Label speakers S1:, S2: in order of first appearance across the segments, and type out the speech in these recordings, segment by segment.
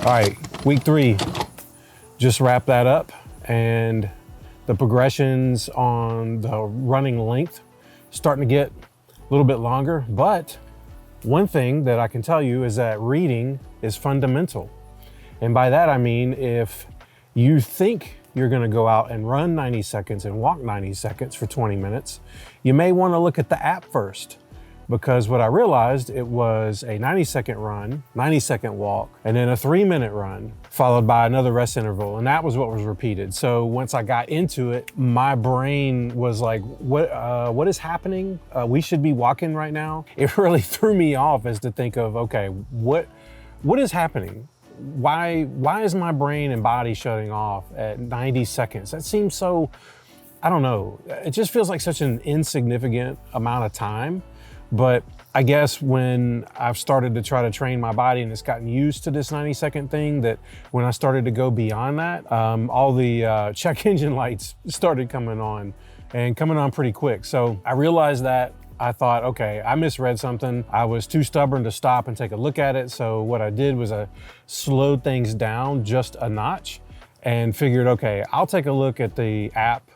S1: All right, week 3, just wrap that up, and the progressions on the running length starting to get a little bit longer. But one thing that I can tell you is that reading is fundamental. And by that I mean, if you think you're gonna go out and run 90 seconds and walk 90 seconds for 20 minutes, you may wanna look at the app first. Because what I realized, it was a 90-second run, 90-second walk, and then a 3-minute run, followed by another rest interval, and that was what was repeated. So once I got into it, my brain was like, what is happening? We should be walking right now. It really threw me off as to think of, okay, what is happening? Why is my brain and body shutting off at 90 seconds? That seems so, I don't know. It just feels like such an insignificant amount of time. But I guess when I've started to try to train my body and it's gotten used to this 90-second thing, that when I started to go beyond that, all the check engine lights started coming on, and coming on pretty quick. So I realized that. I thought, okay, I misread something. I was too stubborn to stop and take a look at it. So what I did was I slowed things down just a notch and figured, okay, I'll take a look at the app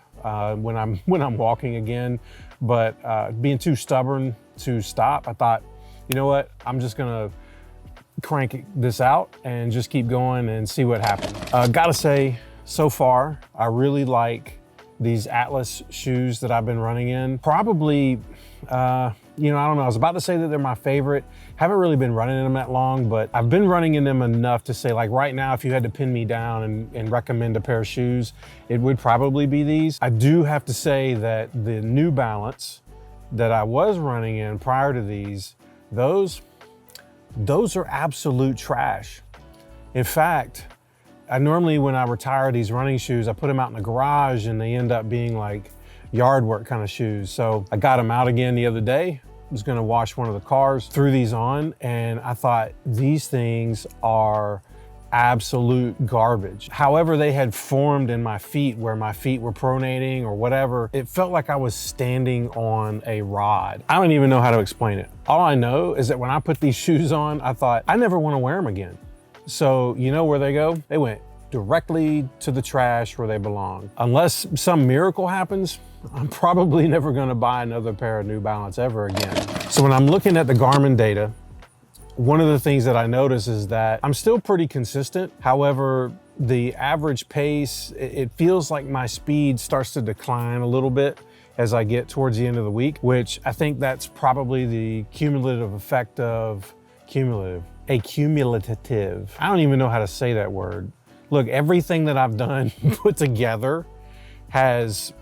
S1: when I'm walking again. But being too stubborn to stop, I thought, you know what, I'm just gonna crank this out and just keep going and see what happens. Gotta say, so far, I really like these Atlas shoes that I've been running in. Probably, I don't know, I was about to say that they're my favorite. Haven't really been running in them that long, but I've been running in them enough to say, like, right now, if you had to pin me down and recommend a pair of shoes, it would probably be these. I do have to say that the New Balance that I was running in prior to these, those are absolute trash. In fact, I normally, when I retire these running shoes, I put them out in the garage and they end up being like yard work kind of shoes. So I got them out again the other day. I was gonna wash one of the cars, threw these on, and I thought, these things are absolute garbage. However they had formed in my feet, where my feet were pronating or whatever, it felt like I was standing on a rod. I don't even know how to explain it. All I know is that when I put these shoes on, I thought, I never want to wear them again. So you know where they go? They went directly to the trash where they belong. Unless some miracle happens, I'm probably never gonna buy another pair of New Balance ever again. So when I'm looking at the Garmin data, one of the things that I notice is that I'm still pretty consistent. However, the average pace, it feels like my speed starts to decline a little bit as I get towards the end of the week, which I think that's probably the cumulative effect of cumulative. I don't even know how to say that word. Look, everything that I've done put together has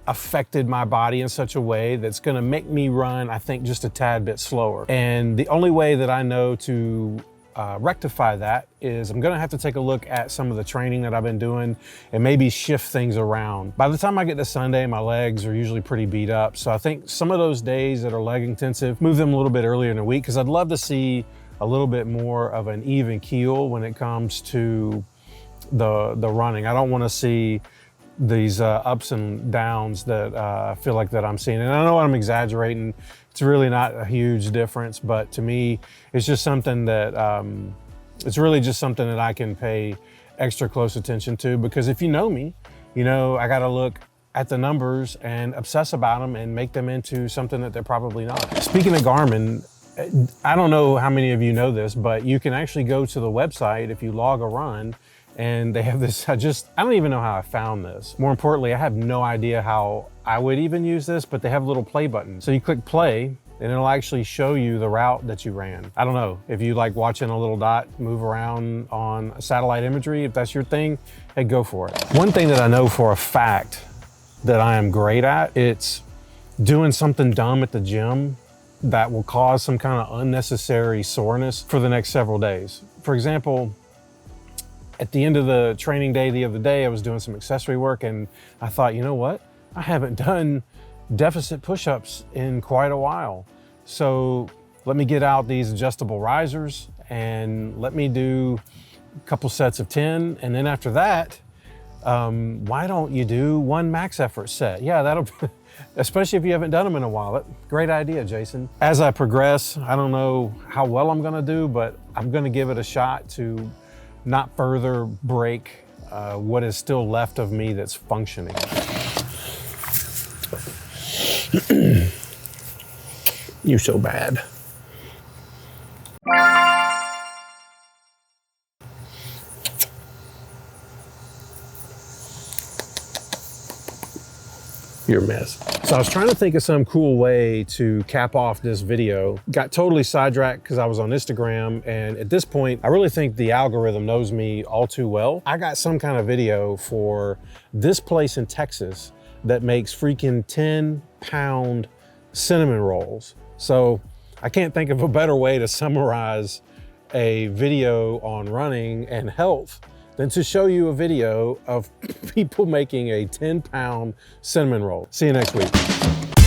S1: affected my body in such a way that's gonna make me run, I think, just a tad bit slower. And the only way that I know to rectify that is I'm gonna have to take a look at some of the training that I've been doing and maybe shift things around. By the time I get to Sunday, my legs are usually pretty beat up. So I think some of those days that are leg intensive, move them a little bit earlier in the week, because I'd love to see a little bit more of an even keel when it comes to the running. I don't wanna see these ups and downs that I feel like that I'm seeing. And I know I'm exaggerating. It's really not a huge difference, but to me, it's just something that, it's really just something that I can pay extra close attention to, because if you know me, you know I gotta look at the numbers and obsess about them and make them into something that they're probably not. Speaking of Garmin, I don't know how many of you know this, but you can actually go to the website if you log a run, and they have this, I don't even know how I found this. More importantly, I have no idea how I would even use this, but they have a little play button. So you click play, and it'll actually show you the route that you ran. I don't know, if you like watching a little dot move around on satellite imagery, if that's your thing, hey, go for it. One thing that I know for a fact that I am great at, it's doing something dumb at the gym that will cause some kind of unnecessary soreness for the next several days. For example, at the end of the training day the other day, I was doing some accessory work, and I thought, you know what? I haven't done deficit push-ups in quite a while. So let me get out these adjustable risers and let me do a couple sets of 10. And then after that, why don't you do one max effort set? Yeah, that'll, especially if you haven't done them in a while. Great idea, Jason. As I progress, I don't know how well I'm gonna do, but I'm gonna give it a shot to not further break what is still left of me that's functioning. You're so bad. You're a mess. So I was trying to think of some cool way to cap off this video. Got totally sidetracked because I was on Instagram, and at this point, I really think the algorithm knows me all too well. I got some kind of video for this place in Texas that makes freaking 10-pound cinnamon rolls. So I can't think of a better way to summarize a video on running and health than to show you a video of people making a 10-pound cinnamon roll. See you next week.